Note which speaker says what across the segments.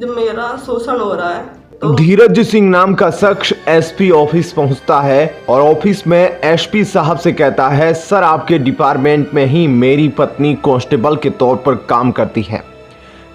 Speaker 1: जो मेरा शोषण हो रहा है। तो
Speaker 2: धीरज सिंह नाम का शख्स एसपी ऑफिस पहुंचता है और ऑफिस में एसपी साहब से कहता है, सर आपके डिपार्टमेंट में ही मेरी पत्नी कांस्टेबल के तौर पर काम करती है,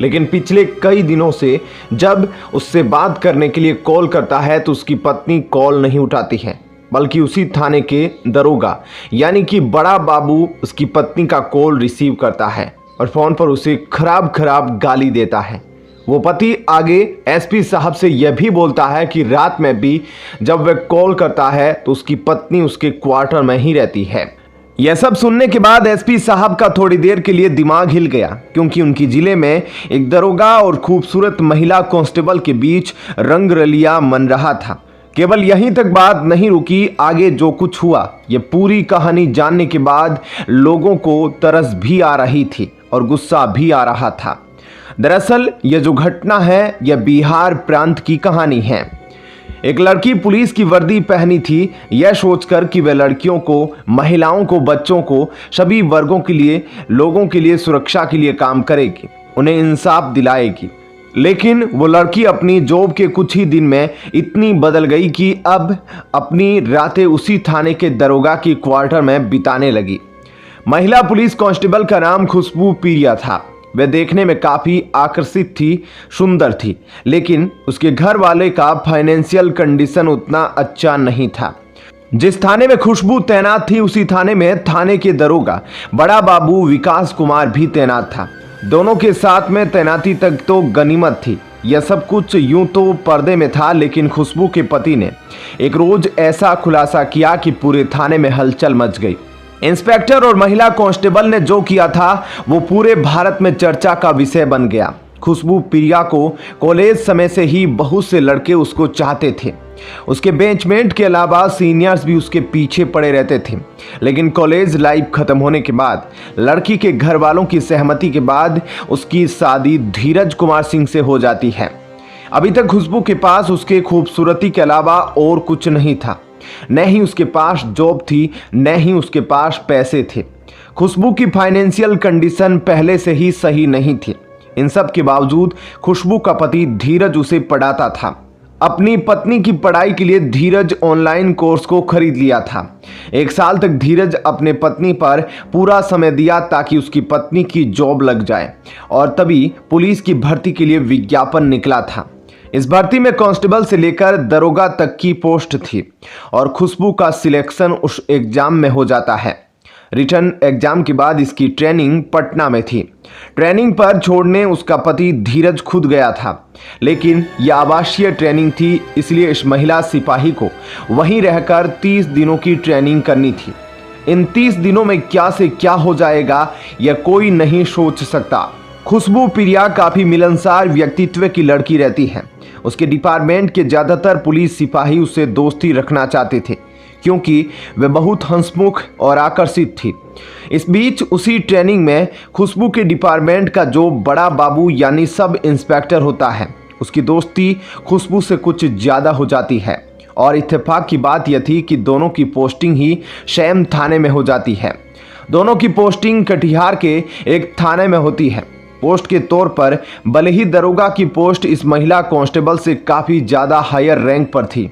Speaker 2: लेकिन पिछले कई दिनों से जब उससे बात करने के लिए कॉल करता है तो उसकी पत्नी कॉल नहीं उठाती है, बल्कि उसी थाने के दरोगा यानी कि बड़ा बाबू उसकी पत्नी का कॉल रिसीव करता है और फोन पर उसे खराब गाली देता है। वो पति आगे एसपी साहब से यह भी बोलता है कि रात में भी जब वह कॉल करता है तो उसकी पत्नी उसके क्वार्टर में ही रहती है। यह सब सुनने के बाद एसपी साहब का थोड़ी देर के लिए दिमाग हिल गया, क्योंकि उनकी जिले में एक दरोगा और खूबसूरत महिला कांस्टेबल के बीच रंगरलिया मन रहा था। केवल यहीं तक बात नहीं रुकी, आगे जो कुछ हुआ ये पूरी कहानी जानने के बाद लोगों को तरस भी आ रही थी और गुस्सा भी आ रहा था। दरअसल यह जो घटना है यह बिहार प्रांत की कहानी है। एक लड़की पुलिस की वर्दी पहनी थी, यह सोचकर कि वह लड़कियों को, महिलाओं को, बच्चों को, सभी वर्गों के लिए, लोगों के लिए सुरक्षा के लिए काम करेगी, उन्हें इंसाफ दिलाएगी। लेकिन वो लड़की अपनी जॉब के कुछ ही दिन में इतनी बदल गई कि अब अपनी रातें उसी थाने के दरोगा की क्वार्टर में बिताने लगी। महिला पुलिस कांस्टेबल का नाम खुशबू पीरिया था। वह देखने में काफी आकर्षित थी, सुंदर थी, लेकिन उसके घर वाले का फाइनेंशियल कंडीशन उतना अच्छा नहीं था। जिस थाने में खुशबू तैनात थी उसी थाने में थाने के दरोगा बड़ा बाबू विकास कुमार भी तैनात था। दोनों के साथ में तैनाती तक तो गनीमत थी। यह सब कुछ यूं तो पर्दे में था, लेकिन खुशबू के पति ने एक रोज ऐसा खुलासा किया कि पूरे थाने में हलचल मच गई। इंस्पेक्टर और महिला कांस्टेबल ने जो किया था वो पूरे भारत में चर्चा का विषय बन गया। खुशबू प्रिया को कॉलेज समय से ही बहुत से लड़के उसको चाहते थे। उसके बेंचमेट के अलावा सीनियर्स भी उसके पीछे पड़े रहते थे, लेकिन कॉलेज लाइफ खत्म होने के बाद लड़की के घर वालों की सहमति के बाद उसकी शादी धीरज कुमार सिंह से हो जाती है। अभी तक खुशबू के पास उसके खूबसूरती के अलावा और कुछ नहीं था, न ही उसके पास जॉब थी, न ही उसके पास पैसे थे। खुशबू की फाइनेंशियल कंडीशन पहले से ही सही नहीं थी। इन सब के बावजूद खुशबू का पति धीरज उसे पढ़ाता था। अपनी पत्नी की पढ़ाई के लिए धीरज ऑनलाइन कोर्स को खरीद लिया था। 1 साल तक धीरज अपने पत्नी पर पूरा समय दिया ताकि उसकी पत्नी की जॉब लग जाए, और तभी पुलिस की भर्ती के लिए विज्ञापन निकला था। इस भर्ती में कांस्टेबल से लेकर दरोगा तक की पोस्ट थी और खुशबू का सिलेक्शन उस एग्जाम में हो जाता है। रिटर्न एग्जाम के बाद इसकी ट्रेनिंग पटना में थी। ट्रेनिंग पर छोड़ने उसका पति धीरज खुद गया था, लेकिन यह आवासीय ट्रेनिंग थी, इसलिए इस महिला सिपाही को वहीं रहकर 30 दिनों की ट्रेनिंग करनी थी। इन 30 दिनों में क्या से क्या हो जाएगा यह कोई नहीं सोच सकता। खुशबू प्रिया काफी मिलनसार व्यक्तित्व की लड़की रहती है। उसके डिपार्टमेंट के ज्यादातर पुलिस सिपाही उससे दोस्ती रखना चाहते थे, क्योंकि वह बहुत हंसमुख और आकर्षित थी। इस बीच उसी ट्रेनिंग में खुशबू के डिपार्टमेंट का जो बड़ा बाबू यानी सब इंस्पेक्टर होता है, उसकी दोस्ती खुशबू से कुछ ज्यादा हो जाती है। और इत्तेफाक की बात यह थी कि दोनों की पोस्टिंग ही सेम थाने में हो जाती है। दोनों की पोस्टिंग कटिहार के एक थाने में होती है। पोस्ट के तौर पर भले ही दरोगा की पोस्ट इस महिला कांस्टेबल से काफ़ी ज़्यादा हायर रैंक पर थी,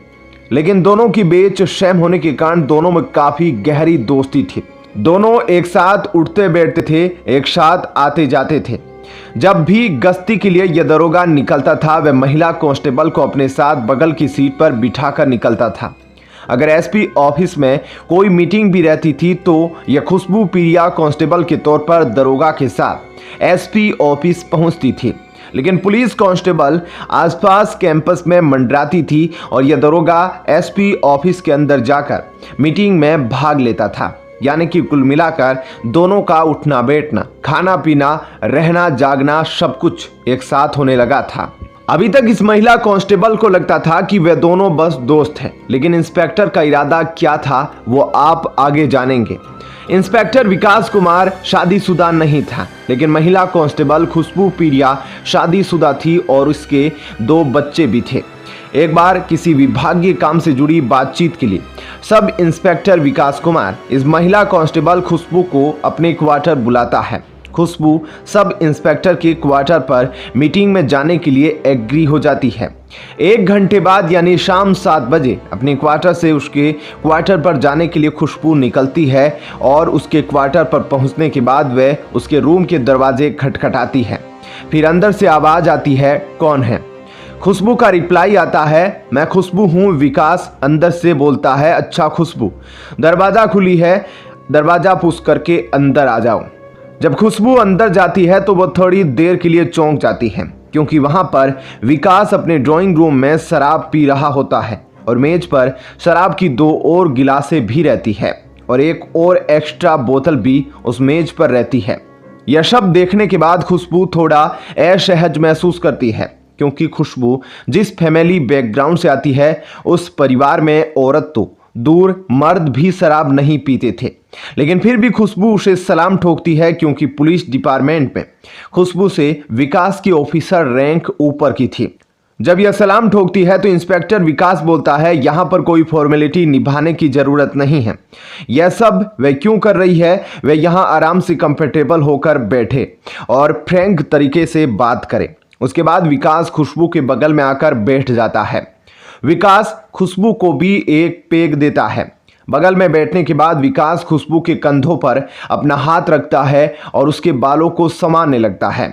Speaker 2: लेकिन दोनों की बेच सेम होने के कारण दोनों में काफ़ी गहरी दोस्ती थी। दोनों एक साथ उठते बैठते थे, एक साथ आते जाते थे। जब भी गश्ती के लिए यह दरोगा निकलता था वह महिला कांस्टेबल को अपने साथ बगल की सीट पर बिठाकर निकलता था। अगर एसपी ऑफिस में कोई मीटिंग भी रहती थी तो यह खुशबू प्रिया कांस्टेबल के तौर पर दरोगा के साथ एसपी ऑफिस पहुंचती थी, लेकिन पुलिस कांस्टेबल आसपास कैंपस में मंडराती थी और यह दरोगा एसपी ऑफिस के अंदर जाकर मीटिंग में भाग लेता था। यानी कि कुल मिलाकर दोनों का उठना बैठना, खाना पीना, रहना जागना सब कुछ एक साथ होने लगा था। अभी तक इस महिला कांस्टेबल को लगता था कि वे दोनों बस दोस्त हैं, लेकिन इंस्पेक्टर का इरादा क्या था वो आप आगे जानेंगे। इंस्पेक्टर विकास कुमार शादीशुदा नहीं था, लेकिन महिला कांस्टेबल खुशबू प्रिया शादीशुदा थी और उसके 2 बच्चे भी थे। एक बार किसी विभागीय काम से जुड़ी बातचीत के लिए सब इंस्पेक्टर विकास कुमार इस महिला कांस्टेबल खुशबू को अपने क्वार्टर बुलाता है खुशबू सब इंस्पेक्टर के क्वार्टर पर मीटिंग में जाने के लिए एग्री हो जाती है। 1 घंटे बाद यानी शाम 7 बजे अपने क्वार्टर से उसके क्वार्टर पर जाने के लिए खुशबू निकलती है और उसके क्वार्टर पर पहुंचने के बाद वह उसके रूम के दरवाजे खटखटाती है। फिर अंदर से आवाज आती है, कौन है? खुशबू का रिप्लाई आता है, मैं खुशबू हूँ। विकास अंदर से बोलता है, अच्छा खुशबू, दरवाज़ा खुली है, दरवाज़ा पुश करके अंदर आ जाओ। जब खुशबू अंदर जाती है तो वह थोड़ी देर के लिए चौंक जाती है, क्योंकि वहां पर विकास अपने ड्राइंग रूम में शराब पी रहा होता है और मेज पर शराब की 2 और गिलासें भी रहती है और एक और एक्स्ट्रा बोतल भी उस मेज पर रहती है। यह सब देखने के बाद खुशबू थोड़ा असहज महसूस करती है, क्योंकि खुशबू जिस फैमिली बैकग्राउंड से आती है उस परिवार में औरत तो दूर मर्द भी शराब नहीं पीते थे, लेकिन फिर भी खुशबू उसे सलाम ठोकती है, क्योंकि पुलिस डिपार्टमेंट में खुशबू से विकास की ऑफिसर रैंक ऊपर की थी। जब यह सलाम ठोकती है तो इंस्पेक्टर विकास बोलता है, यहाँ पर कोई फॉर्मेलिटी निभाने की जरूरत नहीं है। यह सब वह क्यों कर रही है? वह यहाँ आराम से कंफर्टेबल होकर बैठे और फ्रैंक तरीके से बात करे। उसके बाद विकास खुशबू के बगल में आकर बैठ जाता है। विकास खुशबू को भी एक पेग देता है। बगल में बैठने के बाद विकास खुशबू के कंधों पर अपना हाथ रखता है और उसके बालों को समाने लगता है,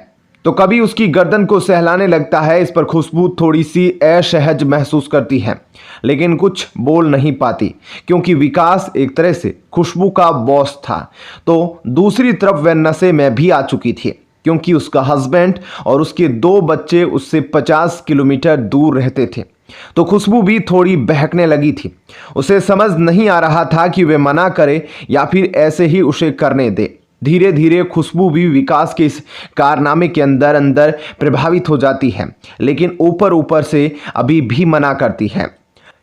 Speaker 2: तो कभी उसकी गर्दन को सहलाने लगता है। इस पर खुशबू थोड़ी सी असहज महसूस करती है, लेकिन कुछ बोल नहीं पाती, क्योंकि विकास एक तरह से खुशबू का बॉस था। तो दूसरी तरफ वह नशे में भी आ चुकी थी, क्योंकि उसका हस्बैंड और उसके 2 बच्चे उससे 50 किलोमीटर दूर रहते थे। तो खुशबू भी थोड़ी बहकने लगी थी। उसे समझ नहीं आ रहा था कि वे मना करे या फिर ऐसे ही उसे करने दे। धीरे धीरे खुशबू भी विकास के इस कारनामे के अंदर अंदर प्रभावित हो जाती है, लेकिन ऊपर ऊपर से अभी भी मना करती है।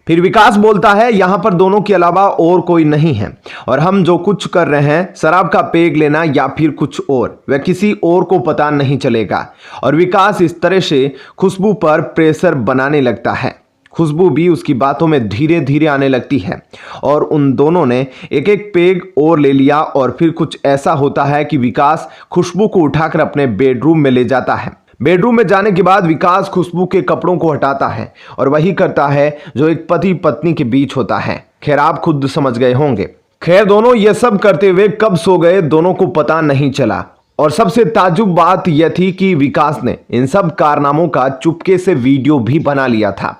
Speaker 2: फिर विकास बोलता है, यहाँ पर दोनों के अलावा और कोई नहीं है और हम जो कुछ कर रहे हैं, शराब का पेग लेना या फिर कुछ और, वह किसी और को पता नहीं चलेगा। और विकास इस तरह से खुशबू पर प्रेशर बनाने लगता है। खुशबू भी उसकी बातों में धीरे धीरे आने लगती है और उन दोनों ने एक एक पेग और ले लिया। और फिर कुछ ऐसा होता है कि विकास खुशबू को उठाकर अपने बेडरूम में ले जाता है। बेडरूम में जाने के बाद विकास खुशबू के कपड़ों को हटाता है और वही करता है जो एक पति पत्नी के बीच होता है। खैर, आप खुद समझ गए होंगे। खैर, दोनों ये सब करते हुए कब सो गए दोनों को पता नहीं चला। और सबसे ताज्जुब बात यह थी कि विकास ने इन सब कारनामों का चुपके से वीडियो भी बना लिया था।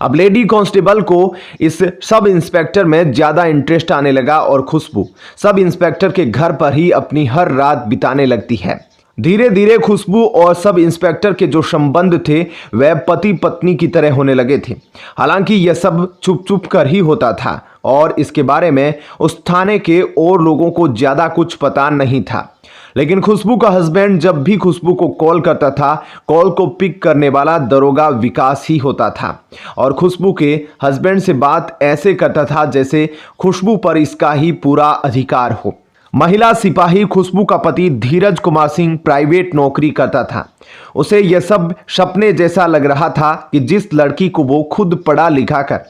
Speaker 2: अब लेडी कांस्टेबल को इस सब इंस्पेक्टर में ज्यादा इंटरेस्ट आने लगा और खुशबू सब इंस्पेक्टर के घर पर ही अपनी हर रात बिताने लगती है। धीरे धीरे खुशबू और सब इंस्पेक्टर के जो संबंध थे वह पति पत्नी की तरह होने लगे थे। हालांकि यह सब चुप चुप कर ही होता था और इसके बारे में उस थाने के और लोगों को ज्यादा कुछ पता नहीं था। लेकिन खुशबू का हस्बैंड जब भी खुशबू को कॉल करता था, कॉल को पिक करने वाला दरोगा विकास ही होता था और खुशबू के हस्बैंड से बात ऐसे करता था जैसे खुशबू पर इसका ही पूरा अधिकार हो। महिला सिपाही खुशबू का पति धीरज कुमार सिंह प्राइवेट नौकरी करता था। उसे यह सब सपने जैसा लग रहा था कि जिस लड़की को वो खुद पढ़ा लिखा कर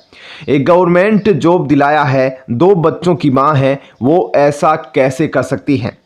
Speaker 2: एक गवर्नमेंट जॉब दिलाया है, 2 बच्चों की मां है, वो ऐसा कैसे कर सकती है।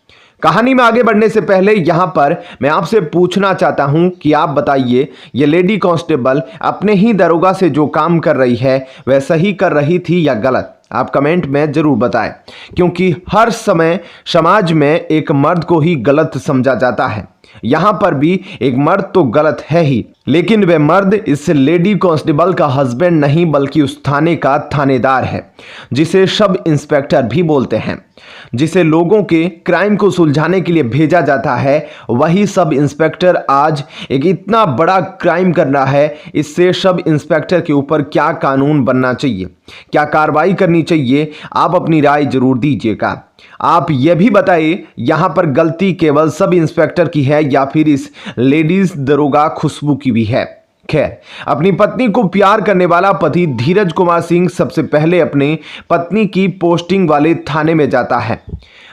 Speaker 2: कहानी में आगे बढ़ने से पहले यहाँ पर मैं आपसे पूछना चाहता हूँ कि आप बताइए, ये लेडी कांस्टेबल अपने ही दरोगा से जो काम कर रही है वह सही कर रही थी या गलत? आप कमेंट में जरूर बताएं, क्योंकि हर समय समाज में एक मर्द को ही गलत समझा जाता है। यहाँ पर भी एक मर्द तो गलत है ही, लेकिन वह मर्द इस लेडी कांस्टेबल का हस्बैंड नहीं बल्कि उस थाने का थानेदार है, जिसे सब इंस्पेक्टर भी बोलते हैं। जिसे लोगों के क्राइम को सुलझाने के लिए भेजा जाता है, वही सब इंस्पेक्टर आज एक इतना बड़ा क्राइम कर रहा है। इससे सब इंस्पेक्टर के ऊपर क्या कानून बनना चाहिए, क्या कार्रवाई करनी चाहिए, आप अपनी राय जरूर दीजिएगा। आप यह भी बताइए, यहाँ पर गलती केवल सब इंस्पेक्टर की है या फिर इस लेडीज दरोगा खुशबू की भी है। खैर, अपनी पत्नी को प्यार करने वाला पति धीरज कुमार सिंह सबसे पहले अपनी पत्नी की पोस्टिंग वाले थाने में जाता है।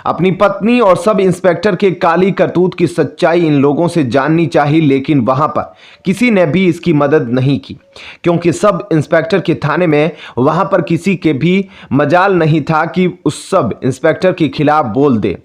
Speaker 2: अपनी पत्नी और सब इंस्पेक्टर के काली करतूत की सच्चाई इन लोगों से जाननी चाहिए, लेकिन वहां पर किसी ने भी इसकी मदद नहीं की, क्योंकि सब इंस्पेक्टर के थाने में वहां पर किसी के भी मजाल नहीं था कि उस सब इंस्पेक्टर के खिलाफ बोल दे।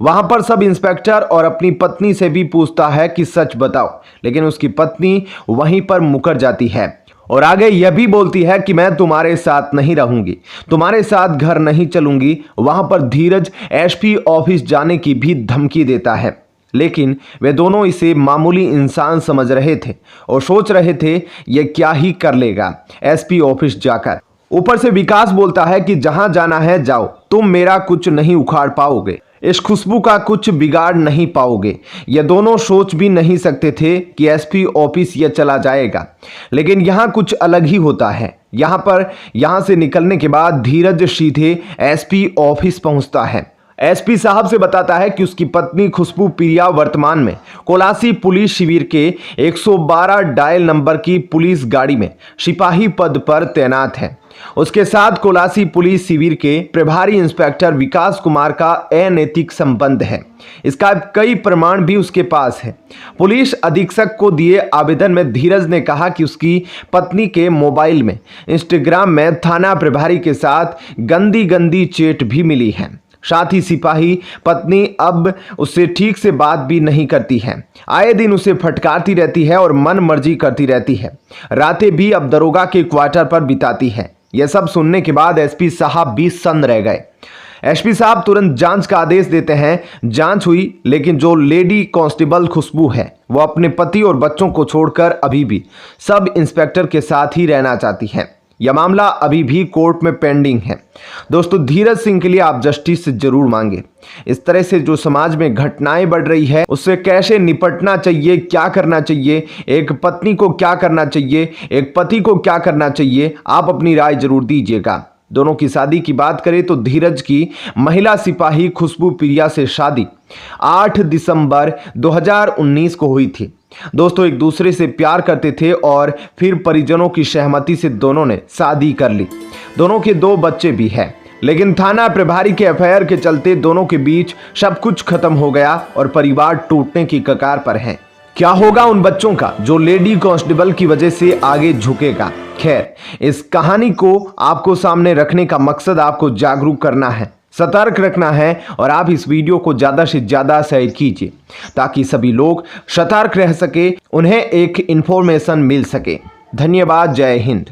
Speaker 2: वहां पर सब इंस्पेक्टर और अपनी पत्नी से भी पूछता है कि सच बताओ, लेकिन उसकी पत्नी वहीं पर मुकर जाती है और आगे यह भी बोलती है कि मैं तुम्हारे साथ नहीं रहूंगी, तुम्हारे साथ घर नहीं चलूंगी। वहां पर धीरज एसपी ऑफिस जाने की भी धमकी देता है, लेकिन वे दोनों इसे मामूली इंसान समझ रहे थे और सोच रहे थे ये क्या ही कर लेगा एसपी ऑफिस जाकर। ऊपर से विकास बोलता है कि जहां जाना है जाओ, तुम मेरा कुछ नहीं उखाड़ पाओगे, इस खुशबू का कुछ बिगाड़ नहीं पाओगे। ये दोनों सोच भी नहीं सकते थे कि एसपी ऑफिस ये चला जाएगा, लेकिन यहाँ कुछ अलग ही होता है। यहाँ से निकलने के बाद धीरज सीधे एसपी ऑफिस पहुंचता है। एसपी साहब से बताता है कि उसकी पत्नी खुशबू प्रिया वर्तमान में कोलासी पुलिस शिविर के 112 डायल नंबर की पुलिस गाड़ी में सिपाही पद पर तैनात है। उसके साथ कोलासी पुलिस शिविर के प्रभारी इंस्पेक्टर विकास कुमार का अनैतिक संबंध है। इसका कई प्रमाण भी उसके पास है। पुलिस अधीक्षक को दिए आवेदन में धीरज ने कहा कि उसकी पत्नी के मोबाइल में इंस्टाग्राम में थाना प्रभारी के साथ गंदी चैट भी मिली है। साथ ही सिपाही पत्नी अब उससे ठीक से बात भी नहीं करती है, आए दिन उसे फटकारती रहती है और मन मर्जी करती रहती है। रातें भी अब दरोगा के क्वार्टर पर बिताती है। यह सब सुनने के बाद एसपी साहब भी सन्न रह गए। एसपी साहब तुरंत जांच का आदेश देते हैं। जांच हुई, लेकिन जो लेडी कांस्टेबल खुशबू है वो अपने पति और बच्चों को छोड़कर अभी भी सब इंस्पेक्टर के साथ ही रहना चाहती है। यह मामला अभी भी कोर्ट में पेंडिंग है। दोस्तों, धीरज सिंह के लिए आप जस्टिस जरूर मांगे। इस तरह से जो समाज में घटनाएं बढ़ रही है उससे कैसे निपटना चाहिए, क्या करना चाहिए, एक पत्नी को क्या करना चाहिए, एक पति को क्या करना चाहिए, आप अपनी राय जरूर दीजिएगा। दोनों की शादी की बात करें तो धीरज की महिला सिपाही खुशबू प्रिया से शादी 8 दिसंबर 2019 को हुई थी। दोस्तों, एक दूसरे से प्यार करते थे और फिर परिजनों की सहमति से दोनों ने शादी कर ली। दोनों के 2 बच्चे भी हैं, लेकिन थाना प्रभारी के एफआईआर के चलते दोनों के बीच सब कुछ खत्म हो गया और परिवार टूटने की कगार पर है। क्या होगा उन बच्चों का जो लेडी कांस्टेबल की वजह से आगे झुकेगा? खैर, इस कहानी को आपको सामने रखने का मकसद आपको जागरूक करना है, सतर्क रखना है और आप इस वीडियो को ज़्यादा से ज़्यादा शेयर कीजिए ताकि सभी लोग सतर्क रह सके, उन्हें एक इंफॉर्मेशन मिल सके। धन्यवाद। जय हिंद।